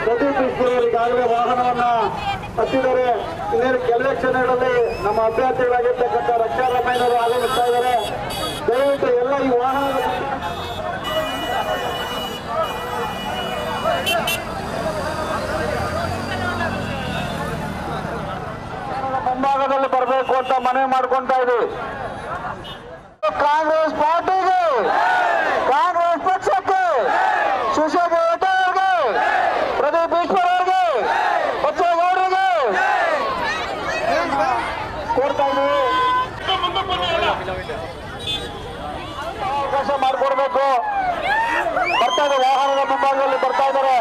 ಪ್ರದೀಪ್ ಈಶ್ವರ್ ಈಗಾಗಲೇ ವಾಹನವನ್ನ ಹತ್ತಿದ್ದಾರೆ. ಇನ್ನೇನು ಕೆಲವೇ ಕ್ಷಣಗಳಲ್ಲಿ ನಮ್ಮ ಅಭ್ಯರ್ಥಿಗಳಾಗಿರ್ತಕ್ಕಂಥ ರಕ್ಷಾರಾಮಯ್ಯನವರು ಆಗಮಿಸ್ತಾ ಇದ್ದಾರೆ. ದಯವಿಟ್ಟು ಎಲ್ಲ ಈ ವಾಹನದ ಮುಂಭಾಗದಲ್ಲಿ ಬರಬೇಕು ಅಂತ ಮನವಿ ಮಾಡ್ಕೊಂತಾ ಇದ್ದೀವಿ. ಕಾಂಗ್ರೆಸ್ ಪಾರ್ಟಿಗೆ, ಕಾಂಗ್ರೆಸ್ ಪಕ್ಷಕ್ಕೆ, ಶಿವಶಂಕರ್ ರೆಡ್ಡಿ ಅವರಿಗೆ, ಪ್ರದೀಪ್ ಈಶ್ವರ್ ಅವರಿಗೆ, ಬಚ್ಚೇಗೌಡರಿಗೆ ಕೊಡ್ತಾ ಇದ್ದೀವಿ. ಅವಕಾಶ ಮಾಡಿಕೊಡ್ಬೇಕು. ಬರ್ತಾ ಇದೆ, ವಾಹನದ ಮುಂಭಾಗದಲ್ಲಿ ಬರ್ತಾ ಇದ್ದಾರೆ.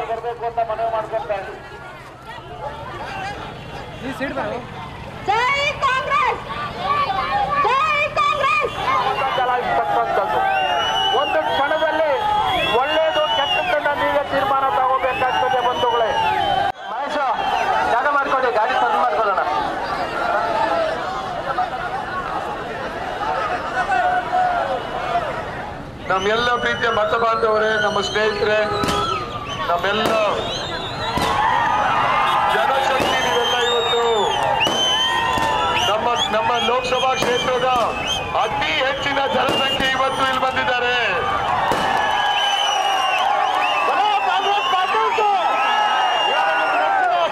ಬರಬೇಕು ಅಂತ ಮನವಿ ಮಾಡ್ಕೊಳ್ತಾ ಇದ್ದೀವಿ. ಚಲಾಯಿಸ್ತಕ್ಕಂಥದ್ದು ಒಂದು ಕ್ಷಣದಲ್ಲಿ ಒಳ್ಳೆಯದು ಕೆಟ್ಟದ್ದನ್ನ ನೀವೇ ತೀರ್ಮಾನ ತಗೋಬೇಕಾಗ್ತದೆ ಬಂಧುಗಳೇ. ಮಹೇಶ ಜಾಗ ಮಾಡ್ಕೊಳ್ಳಿ, ಗಾಡಿ ತಂದು ಮಾಡ್ಕೊಳ್ಳೋಣ. ನಮ್ಮೆಲ್ಲ ಪ್ರೀತಿಯ ಮತ ಬಾಂಧವರೇ, ನಮ್ಮ ಸ್ನೇಹಿತರೆ, ನಮ್ಮೆಲ್ಲ ಜನಶಕ್ತಿ ನೀವೆಲ್ಲ ಇವತ್ತು ನಮ್ಮ ಲೋಕಸಭಾ ಕ್ಷೇತ್ರದ ಅತಿ ಹೆಚ್ಚಿನ ಜನಸಂಖ್ಯೆ ಇವತ್ತು ಇಲ್ಲಿ ಬಂದಿದ್ದಾರೆ.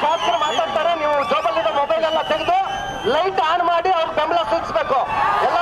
ಶಾಸಕರು ಮಾತಾಡ್ತಾರೆ, ನೀವು ಜೋಬಲ್ಲಿದ್ದ ಮೊಬೈಲ್ ಎಲ್ಲ ತೆಗೆದು ಲೈಟ್ ಆನ್ ಮಾಡಿ ಅವ್ರ ಬೆಂಬಲ ಸೂಚಿಸಬೇಕು. ಎಲ್ಲ